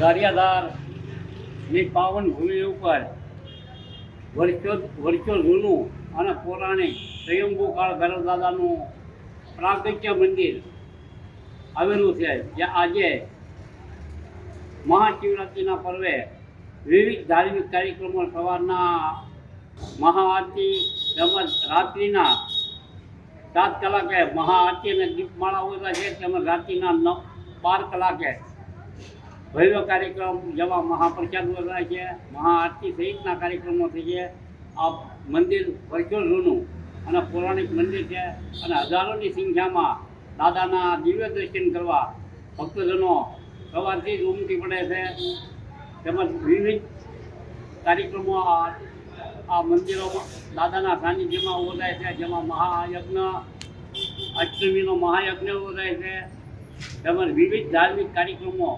ગારિયાધારની પાવન ભૂમિ ઉપર વર્ષો જૂનું અને પૌરાણિક સ્વયંભૂ કાળ ભૈરવદાદાનું પ્રાગટ્ય મંદિર આવેલું છે, જ્યાં આજે મહાશિવરાત્રિના પર્વે વિવિધ ધાર્મિક કાર્યક્રમો સવારના મહાઆરતી તેમજ રાત્રિના 7 કલાકે મહાઆરતી અને દીપમાળા હોય છે, તેમજ રાત્રિના 12 કલાકે ભવ્ય કાર્યક્રમ જેવા મહાપ્રસાદ હોય છે, મહાઆરતી સહિતના કાર્યક્રમો થઈ છે. આ મંદિર વર્ષો જૂનું અને પૌરાણિક મંદિર છે અને હજારોની સંખ્યામાં દાદાના દિવ્ય દર્શન કરવા ભક્તજનો સવારથી જ ઉમટી પડે છે. તેમજ વિવિધ કાર્યક્રમો આ મંદિરોમાં દાદાના સાનિધ્યમાં યોજાય છે, જેમાં મહાયજ્ઞ, અષ્ટમીનો મહાયજ્ઞ યોજાય છે. તેમજ વિવિધ ધાર્મિક કાર્યક્રમો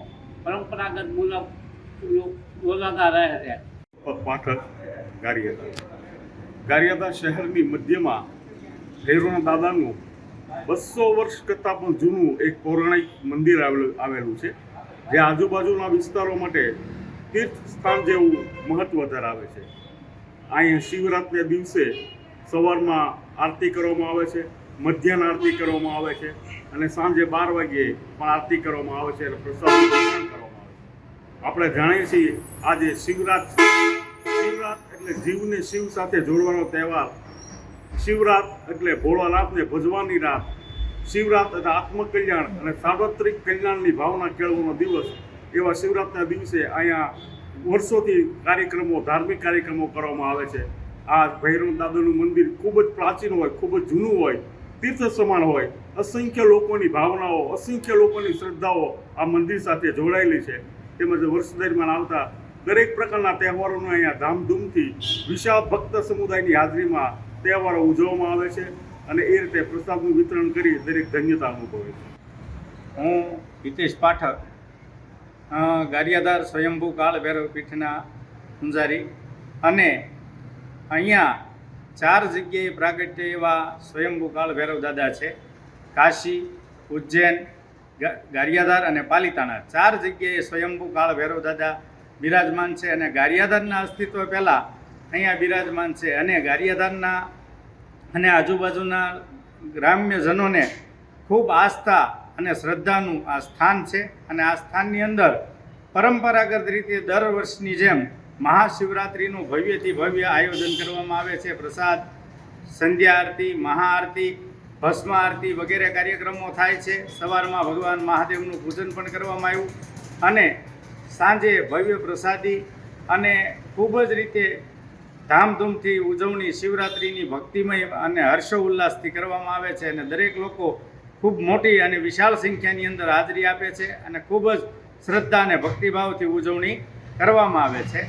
પરંપરાગત મુજબ યોજાતા રહે છે. પાઠક ગારિયાધાર શહેરની મધ્યમાં ભૈરવનાથ દાદાનું 200 વર્ષ કરતાં પણ જૂનું એક પૌરાણિક મંદિર આવેલું છે, જે આજુબાજુના વિસ્તારો માટે તીર્થ સ્થાન જેવું મહત્ત્વ ધરાવે છે. અહીંયા શિવરાત્રિના દિવસે સવારમાં આરતી કરવામાં આવે છે, મધ્યાહન આરતી કરવામાં આવે છે અને સાંજે 12 વાગ્યે પણ આરતી કરવામાં આવે છે અને પ્રસાદનું વિતરણ કરવામાં આવે છે. આપણે જાણીએ છીએ આજે શિવરાત એટલે જીવને શિવ સાથે જોડવાનો તહેવાર. શિવરાત એટલે ભોળાનાથને ભજવાની રાત. શિવરાત એટલે આત્મકલ્યાણ અને સાર્વત્રિક કલ્યાણની ભાવના કેળવવાનો દિવસ. એવા શિવરાતના દિવસે અહીંયા વર્ષોથી ધાર્મિક કાર્યક્રમો કરવામાં આવે છે. આ ભૈરવ દાદાનું મંદિર ખૂબ જ પ્રાચીન હોય, ખૂબ જ જૂનું હોય, તીર્થ સમાન હોય. અસંખ્ય લોકોની ભાવનાઓ, અસંખ્ય લોકોની શ્રદ્ધાઓ આ મંદિર સાથે જોડાયેલી છે. તેમજ વર્ષ દરમિયાન આવતા દરેક પ્રકારના તહેવારોનું અહીંયા ધામધૂમથી વિશાળ ભક્ત સમુદાયની હાજરીમાં તહેવારો ઉજવવામાં આવે છે અને એ રીતે પ્રસાદનું વિતરણ કરી દરેક ધન્યતા અનુભવે છે. હું હિતેશ પાઠક, ગારિયાધાર સ્વયંભૂ કાળ ભૈરવ પીઠના પૂંજારી, અને અહીંયા 4 જગ્યાએ પ્રાગટ્ય એવા સ્વયંભૂ કાળ ભૈરવ દાદા છે. કાશી, ઉજ્જૈન, ગારિયાધાર અને પાલિતાણા 4 જગ્યાએ સ્વયંભૂ કાળ ભૈરવ દાદા બિરાજમાન છે અને ગારિયાધારના અસ્તિત્વ પહેલાં અહીંયા બિરાજમાન છે. અને ગારિયાધારના અને આજુબાજુના ગ્રામ્યજનોને ખૂબ આસ્થા અને શ્રદ્ધાનું આ સ્થાન છે. અને આ સ્થાનની અંદર પરંપરાગત રીતે દર વર્ષની જેમ મહાશિવરાત્રિનું ભવ્યથી ભવ્ય આયોજન કરવામાં આવે છે. પ્રસાદ, સંધ્યા આરતી, મહાઆરતી, ભસ્મ આરતી વગેરે કાર્યક્રમો થાય છે. સવારમાં ભગવાન મહાદેવનું પૂજન પણ કરવામાં આવ્યું અને સાંજે ભવ્ય પ્રસાદી અને ખૂબ જ રીતે ધામધૂમથી ઉજવણી શિવરાત્રિની ભક્તિમય અને હર્ષો ઉલ્લાસથી કરવામાં આવે છે. અને દરેક લોકો ખૂબ મોટી અને વિશાળ સંખ્યાની અંદર હાજરી આપે છે અને ખૂબ જ શ્રદ્ધા અને ભક્તિભાવથી ઉજવણી કરવામાં આવે છે.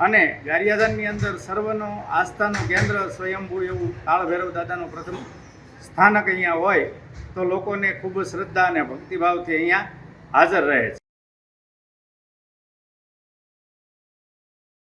અને ગારિયાધારની અંદર સર્વનો આસ્થાનું કેન્દ્ર સ્વયંભૂ એવું કાળ ભૈરવ દાદાનું પ્રથમ સ્થાનક અહીંયા હોય તો લોકોને ખૂબ શ્રદ્ધા અને ભક્તિભાવથી અહીંયા હાજર રહે છે.